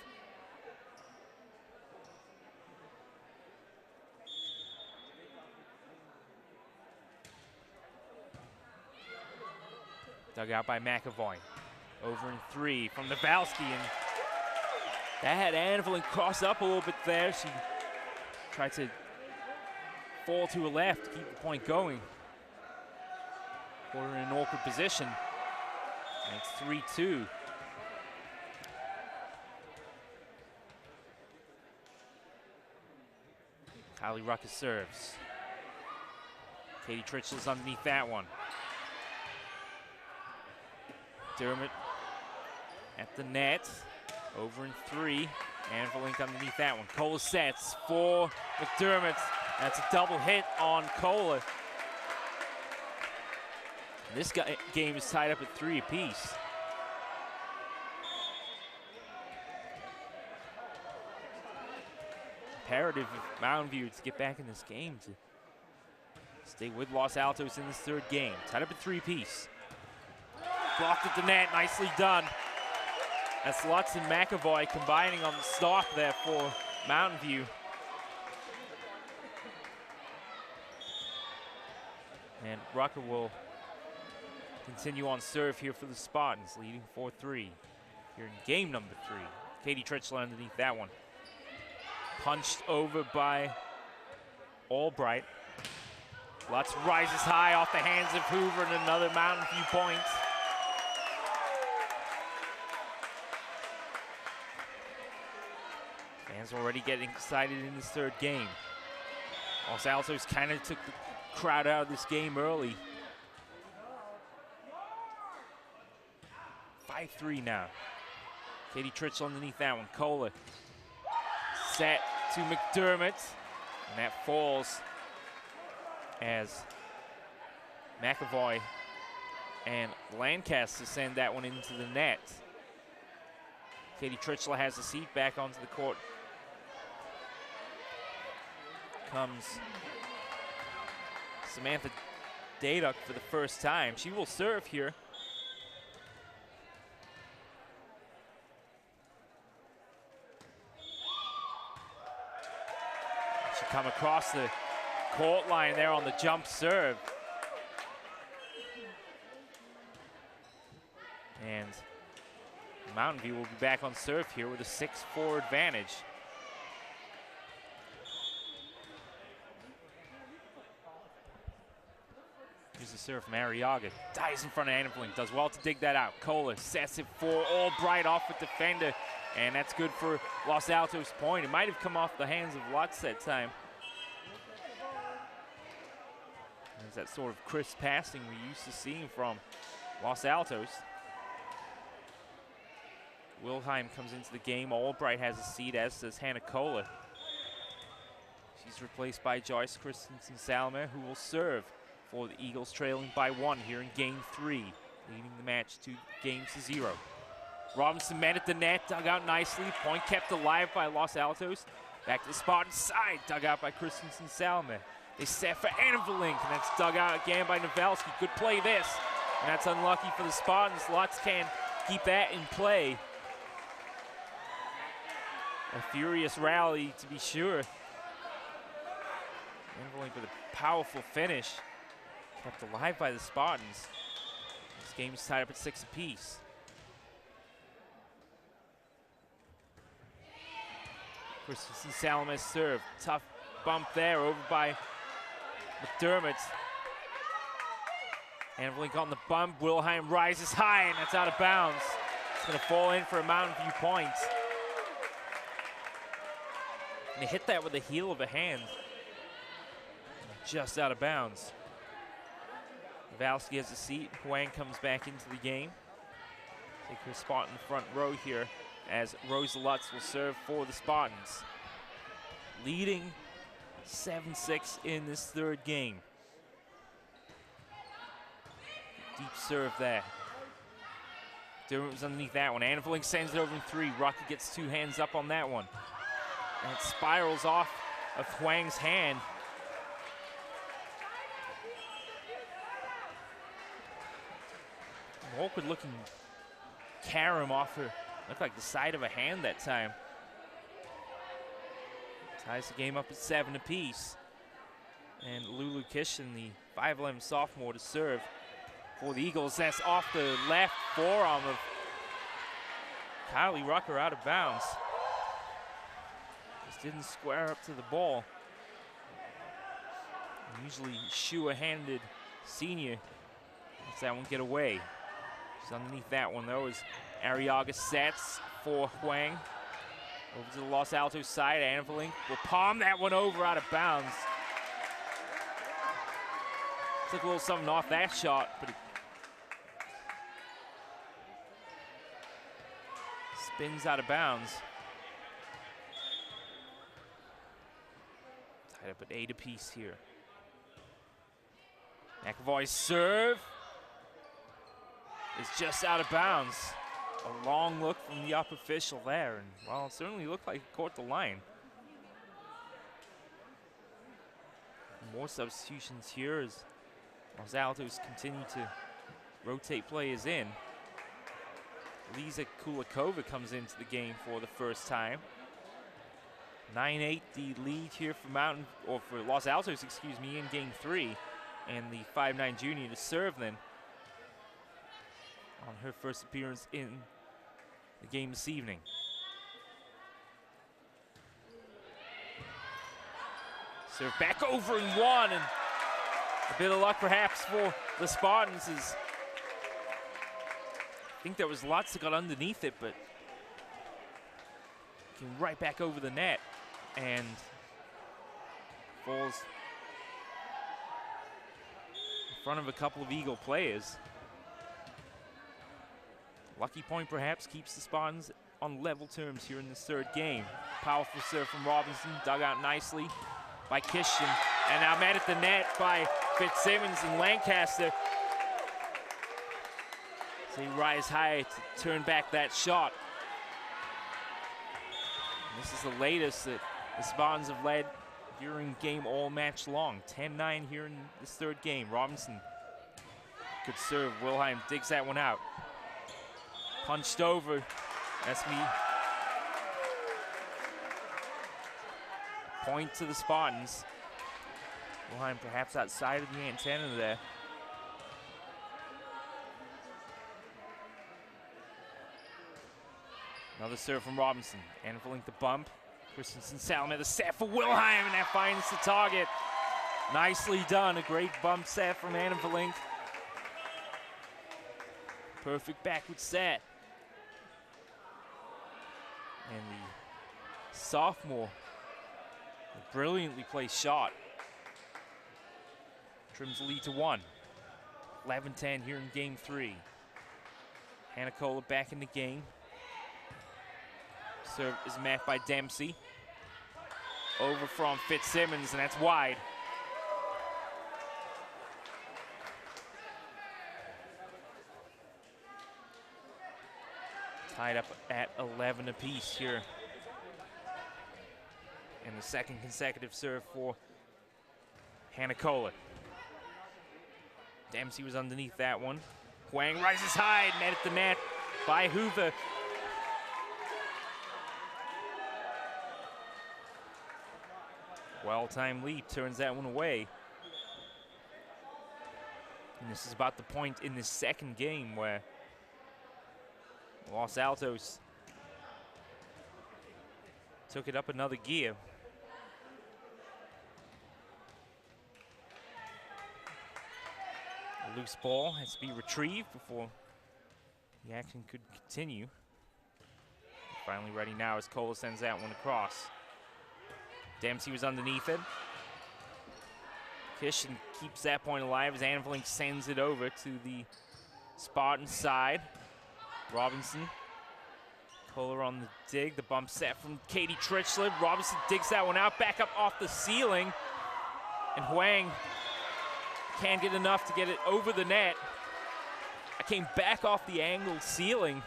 Dug out by McAvoy. Over in 3 from Nowalski, and that had Anneverling cross up a little bit there. She tried to fall to her left to keep the point going. Put her in an awkward position. And it's 3-2. Kylie Ruckus serves. Katie Tritchell's underneath that one. Dermott at the net. Over in 3. Anneverling underneath that one. Kohler sets for McDermott. That's a double hit on Kohler. This game is tied up at 3 apiece. Imperative of Mountain View to get back in this game to stay with Los Altos in this third game. Tied up at 3 apiece. Blocked at the net, nicely done. That's Lutz and McAvoy combining on the stop there for Mountain View. And Rucker will continue on serve here for the Spartans, leading 4-3 here in game number 3. Katie Tritchell underneath that one. Punched over by Albright. Lutz rises high off the hands of Hoover, and another Mountain View point. Fans already getting excited in this third game. Los Altos kind of took the crowd out of this game early. 5-3 now. Katie Tritchell underneath that one. Kohler set to McDermott, and that falls as McAvoy and Lancaster send that one into the net. Katie Tritchell has the seat back onto the court. Comes Samantha Daduk for the first time. She will serve here. She come across the court line there on the jump serve. And Mountain View will be back on serve here with a 6-4 advantage. Here's the serve from Arriaga. Dives in front of Anneverling. Does well to dig that out. Kohler sets it for Albright off with defender. And that's good for Los Altos point. It might have come off the hands of Lutz that time. There's that sort of crisp passing we're used to seeing from Los Altos. Wilhelm comes into the game. Albright has a seat, as does Hannah Kohler. She's replaced by Joyce Christensen-Salmer, who will serve for the Eagles, trailing by 1 here in game 3, leading the match 2-0. Robinson met at the net, dug out nicely. Point kept alive by Los Altos. Back to the Spartans side, dug out by Christensen-Salmer. They set for Anneverling, and that's dug out again by Nowalski. Good play this, and that's unlucky for the Spartans. Lutz can keep that in play. A furious rally, to be sure. Anneverling with a powerful finish. Kept alive by the Spartans. This game is tied up at 6 apiece. Christensen-Salmer serve. Tough bump there over by McDermott. Anneverling on the bump. Wilhelm rises high, and that's out of bounds. It's going to fall in for a Mountain View point. And they hit that with the heel of a hand. Just out of bounds. Nowalski has a seat. Huang comes back into the game. Take her spot in the front row here as Rosa Lutz will serve for the Spartans. Leading 7-6 in this third game. Deep serve there. Dermott was underneath that one. Anneverling sends it over in 3. Rucker gets 2 hands up on that one. And it spirals off of Huang's hand. An awkward looking carom off her, looked like the side of a hand that time. Ties the game up at 7 apiece. And Lulu Kishin, the 5'11" sophomore, to serve for the Eagles. That's off the left forearm of Kylie Rucker, out of bounds. Just didn't square up to the ball. Usually sure-handed senior lets that one get away. Just underneath that one, though, is Arriaga sets for Huang. Over to the Los Altos side. Annavalink will palm that one over, out of bounds. Took a little something off that shot, but it spins out of bounds. Tied up at 8 apiece here. McAvoy's serve is just out of bounds. A long look from the up official there, and well, it certainly looked like it caught the line. More substitutions here as Los Altos continue to rotate players in. Lisa Kulikova comes into the game for the first time. 9-8 the lead here for Los Altos, excuse me, in game 3. And the 5'9" junior to serve then on her first appearance in the game this evening. Serve back over and one, and a bit of luck perhaps for the Spartans, as I think there was lots that got underneath it, but came right back over the net and falls in front of a couple of Eagle players. Lucky point perhaps keeps the Spartans on level terms here in this third game. Powerful serve from Robinson, dug out nicely by Kishin, and now met at the net by Fitzsimmons and Lancaster. So he rise high to turn back that shot. And this is the latest that the Spartans have led during game all match long. 10-9 here in this third game. Robinson, good serve. Wilhelm digs that one out. Punched over. That's me. Point to the Spartans. Wilhelm perhaps outside of the antenna there. Another serve from Robinson. Annavalink the bump. Christensen Salmet the set for Wilhelm, and that finds the target. Nicely done. A great bump set from Annavalink. Perfect backward set. And the sophomore, a brilliantly placed shot, trims the lead to 1. 11-10 here in game 3. Hanakola back in the game. Serve is met by Dempsey. Over from Fitzsimmons, and that's wide. Tied up at 11 apiece here. And the second consecutive serve for Hanakola. Dempsey was underneath that one. Huang rises high, met at the net by Hoover. Well-timed leap turns that one away. And this is about the point in this second game where Los Altos took it up another gear. A loose ball has to be retrieved before the action could continue. Finally ready now as Kola sends that one across. Dempsey was underneath it. Kishin keeps that point alive as Annavalink sends it over to the Spartan side. Robinson. Kohler on the dig. The bump set from Katie Tritchler. Robinson digs that one out. Back up off the ceiling. And Huang can't get enough to get it over the net. I came back off the angled ceiling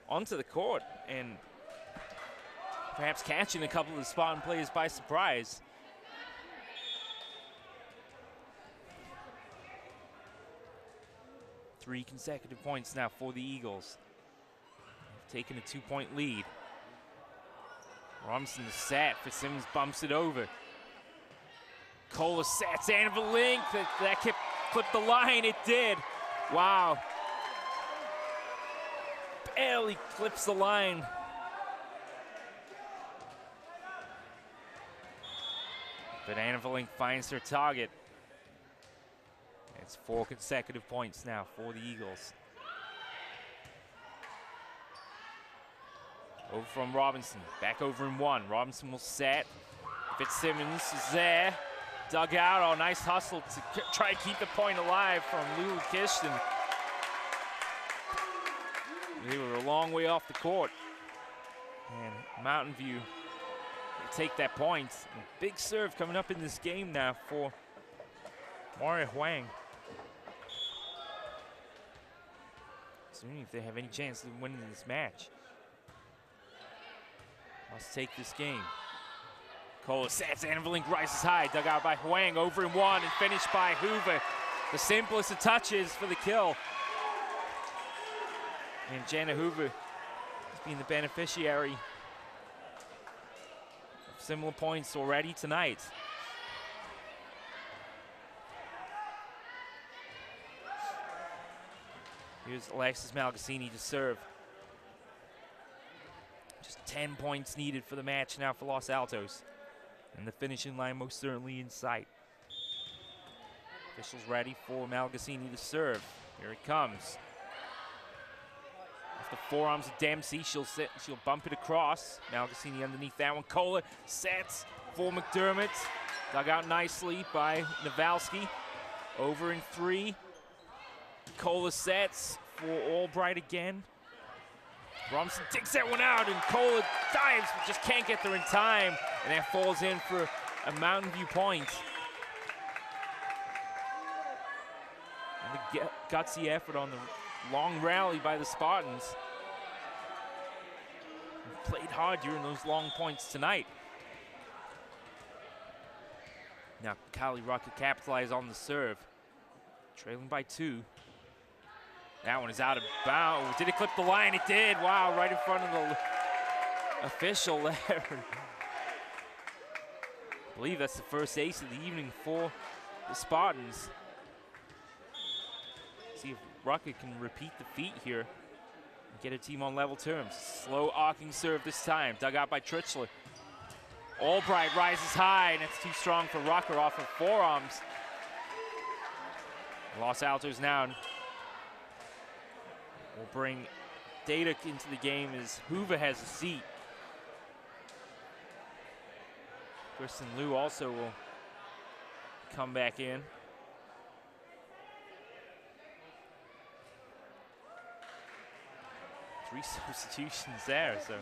onto the court. And perhaps catching a couple of the Spartan players by surprise. Three consecutive points now for the Eagles. They've taken a 2-point lead. Robinson is set. Fitzsimmons bumps it over. Cola sets and the link. That clipped the line. It did. Wow. Barely clips the line. But Annavalink finds her target. It's 4 consecutive points now for the Eagles. Over from Robinson, back over in 1. Robinson will set. Fitzsimmons is there. Dug out, oh, nice hustle to try to keep the point alive from Lulu Kishton. They were a long way off the court. And Mountain View will take that point. A big serve coming up in this game now for Maria Huang. Assuming if they have any chance of winning this match. Must take this game. Cola sets, Annavalink rises high, dug out by Huang, over in 1 and finished by Hoover. The simplest of touches for the kill. And Jana Hoover has been the beneficiary of similar points already tonight. Here's Alexis Malgasini to serve. Just 10 points needed for the match now for Los Altos. And the finishing line most certainly in sight. Officials ready for Malgasini to serve. Here it comes. Off the forearms of Dempsey, she'll bump it across. Malgasini underneath that one. Kohler sets for McDermott. Dug out nicely by Nawalski. Over in 3. Kohler sets for Albright again. Robinson takes that one out, and Kohler dives, but just can't get there in time. And that falls in for a Mountain View point. And the gutsy effort on the long rally by the Spartans. They played hard during those long points tonight. Now Kali Rucker capitalize on the serve. Trailing by 2. That one is out of bounds. Did it clip the line? It did. Wow, right in front of the official there. I believe that's the first ace of the evening for the Spartans. See if Rucker can repeat the feat here and get a team on level terms. Slow arcing serve this time. Dug out by Trichler. Albright rises high, and it's too strong for Rucker off of forearms. Los Altos now will bring Data into the game as Hoover has a seat. Kristen Liu also will come back in. Three substitutions there, so.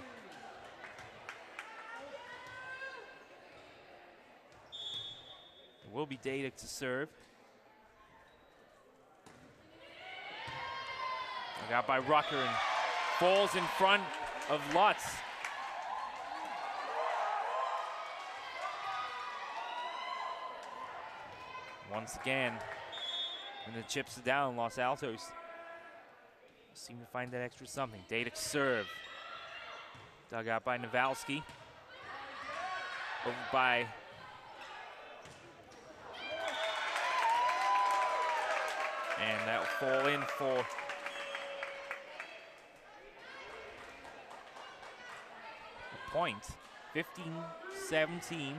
It will be Data to serve. Got by Rucker and falls in front of Lutz. Once again, when the chips are down, Los Altos seem to find that extra something. Data serve. Dug out by Nawalski. Over by and that will fall in for point. 15-17 in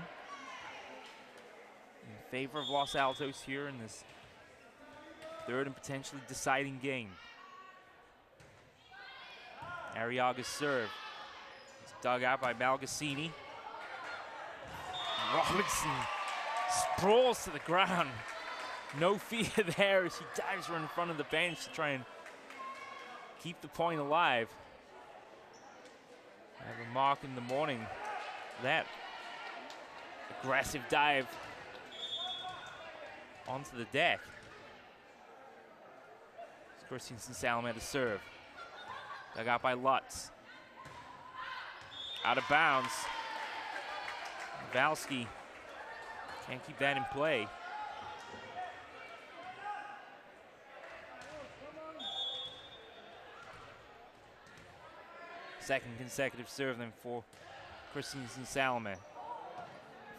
favor of Los Altos here in this third and potentially deciding game. Arriaga's serve. It's dug out by Malgasini. Robinson sprawls to the ground. No fear there as he dives right in front of the bench to try and keep the point alive. I have a mark in the morning. That aggressive dive onto the deck. Christensen Salem at the serve. Dug out by Lutz. out of bounds. Valsky can't keep that in play. Second consecutive serve then for Christensen Salome.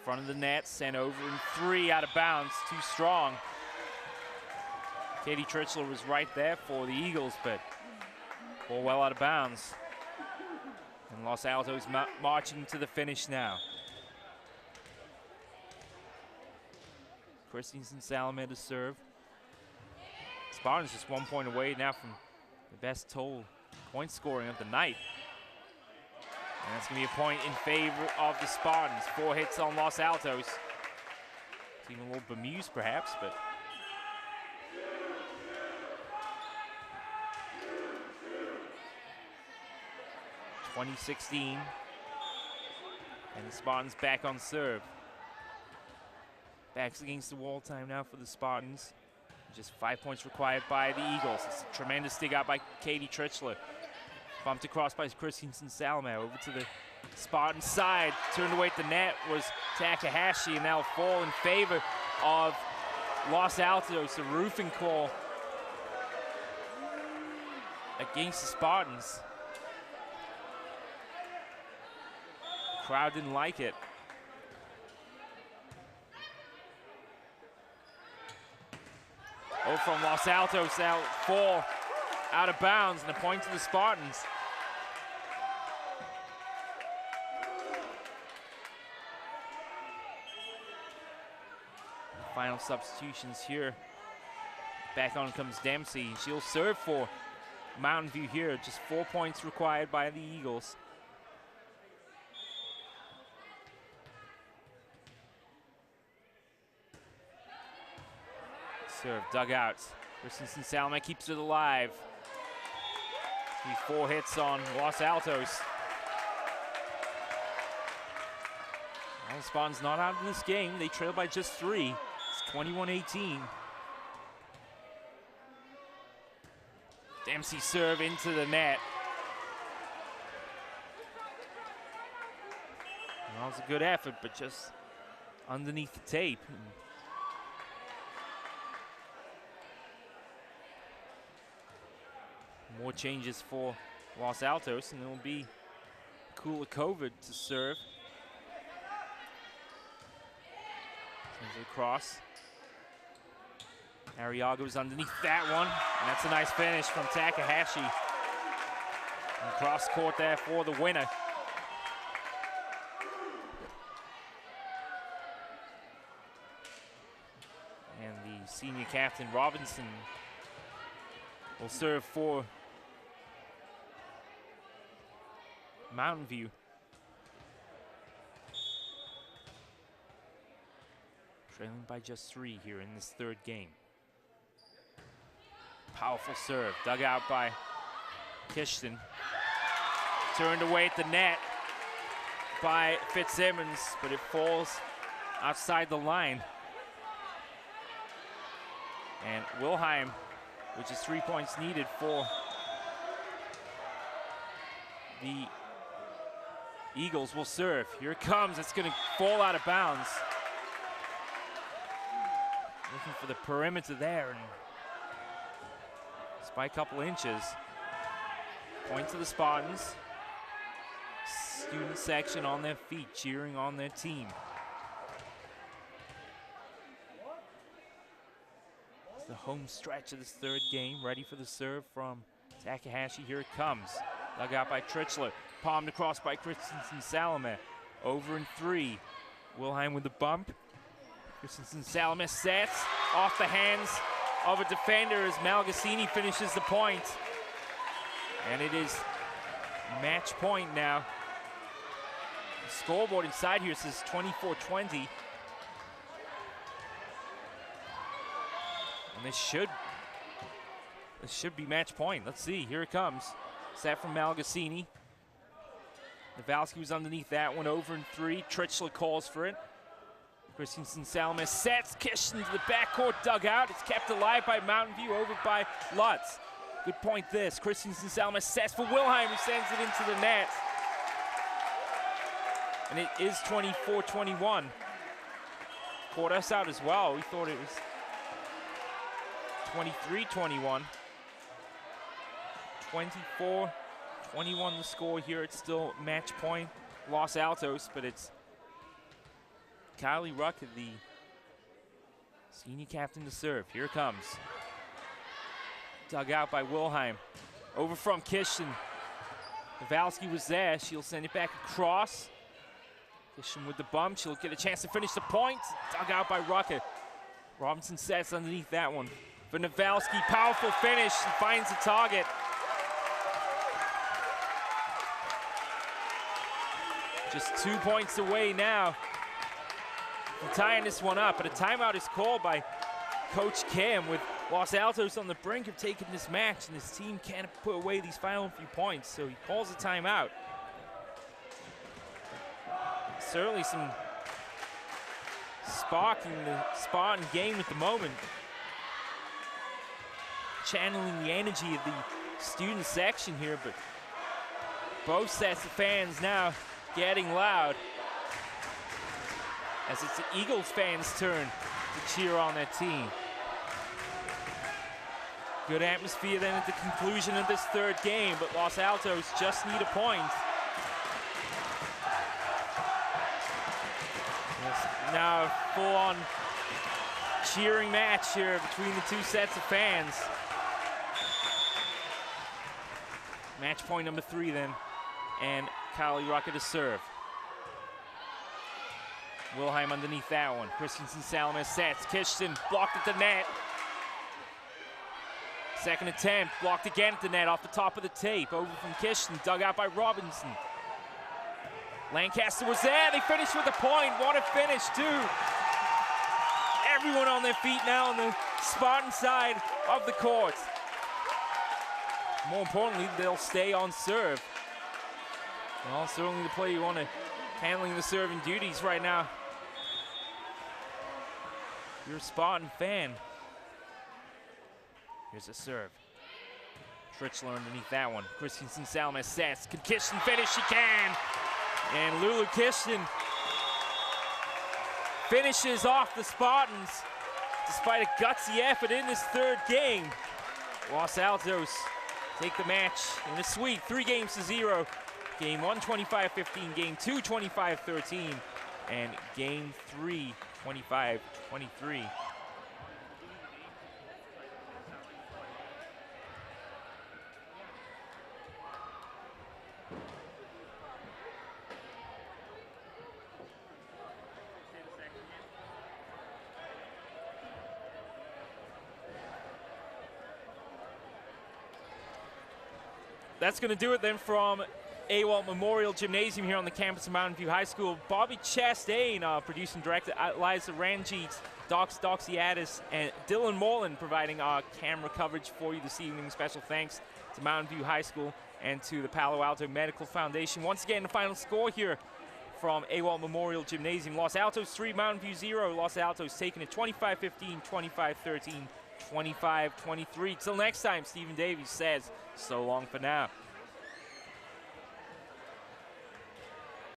Front of the net, sent over in 3, out of bounds, too strong. Katie Tritchler was right there for the Eagles, but ball well out of bounds. And Los Altos marching to the finish now. Christensen Salome to serve. Spartans just 1 point away now from the best total point scoring of the night. And that's going to be a point in favor of the Spartans. 4 hits on Los Altos. Even a little bemused perhaps, but 2016. And the Spartans back on serve. Backs against the wall time now for the Spartans. Just 5 points required by the Eagles. It's a tremendous dig out by Katie Tritchler. Bumped across by Christensen Salome over to the Spartan side. Turned away at the net was Takahashi, and that'll fall in favor of Los Altos. The roofing call against the Spartans. The crowd didn't like it. Oh, from Los Altos, that'll fall out of bounds, and a point to the Spartans. Final substitutions here. Back on comes Dempsey. She'll serve for Mountain View here. Just 4 points required by the Eagles. Serve, dugout. Christensen Salome keeps it alive. 4 hits on Los Altos. Well, the Spartans not out of this game. They trail by just 3. It's 21-18. Dempsey serve into the net. Well, it's a good effort, but just underneath the tape. More changes for Los Altos, and it will be Kulikova to serve. Sends it across. Arriaga's underneath that one, and that's a nice finish from Takahashi. And cross court there for the winner. And the senior captain, Robinson, will serve for Mountain View. Trailing by just 3 here in this 3rd game. Powerful serve, dug out by Kishton. Turned away at the net by Fitzsimmons, but it falls outside the line. And Wilhelm, which is 3 points needed for the Eagles, will serve. Here it comes. It's going to fall out of bounds. Looking for the perimeter there, and just by a couple inches. Point to the Spartans. Student section on their feet, cheering on their team. It's the home stretch of this 3rd game. Ready for the serve from Takahashi. Here it comes. Dug out by Tritchler. Palmed across by Christensen Salome. Over in 3. Wilhelm with the bump. Christensen Salome sets off the hands of a defender as Malgasini finishes the point. And it is match point now. The scoreboard inside here says 24-20. And this should be match point. Let's see, here it comes. Set from Malgasini. Nawalski was underneath that one, over in 3. Tritchler calls for it. Christensen Salome sets Kish into the backcourt dugout. It's kept alive by Mountain View, over by Lutz. Good point this. Christensen Salome sets for Wilhelm, who sends it into the net. And it is 24-21. Caught us out as well. We thought it was 23-21. 24-21 the score here. It's still match point Los Altos, but it's Kylie Rucker, the senior captain, to serve. Here it comes. Dug out by Wilhelm. Over from Kishton. Kowalski was there. She'll send it back across. Kishton with the bump. She'll get a chance to finish the point. Dug out by Rucker. Robinson sets underneath that one. For Nawalski, powerful finish. She finds the target. Just 2 points away now from tying this one up. But a timeout is called by Coach Cam, with Los Altos on the brink of taking this match, and his team can't put away these final few points, so he calls a timeout. Certainly some spark in the Spartan game at the moment. Channeling the energy of the student section here, but both sets of fans now getting loud, as it's the Eagles fans' turn to cheer on their team. Good atmosphere then at the conclusion of this third game, but Los Altos just need a point. Yes, now a full-on cheering match here between the two sets of fans. Match point number 3 then, and Kylie Rucker to serve. Wilhelm underneath that one. Christensen Salamis sets. Kishton blocked at the net. Second attempt, blocked again at the net off the top of the tape. Over from Kishton, dug out by Robinson. Lancaster was there. They finished with a point. What a finish, too. Everyone on their feet now on the Spartan side of the court. More importantly, they'll stay on serve. Well, certainly the player you want to handling the serving duties right now. You're a Spartan fan. Here's a serve. Trichler underneath that one. Christensen Salamis sets. Can Kishton finish? She can. And Lulu Kishton finishes off the Spartans despite a gutsy effort in this third game. Los Altos take the match in a sweep, 3-0. Game 1, 25-15. Game 2, 25-13. And game 3, 25-23. That's going to do it then from AWOL Memorial Gymnasium here on the campus of Mountain View High School. Bobby Chastain, producing director, Liza Ranjit, Doxiadis, and Dylan Moreland providing our camera coverage for you this evening. Special thanks to Mountain View High School and to the Palo Alto Medical Foundation. Once again, the final score here from AWOL Memorial Gymnasium. Los Altos 3, Mountain View 0. Los Altos taking it 25-15, 25-13, 25-23. Till next time, Stephen Davies says so long for now.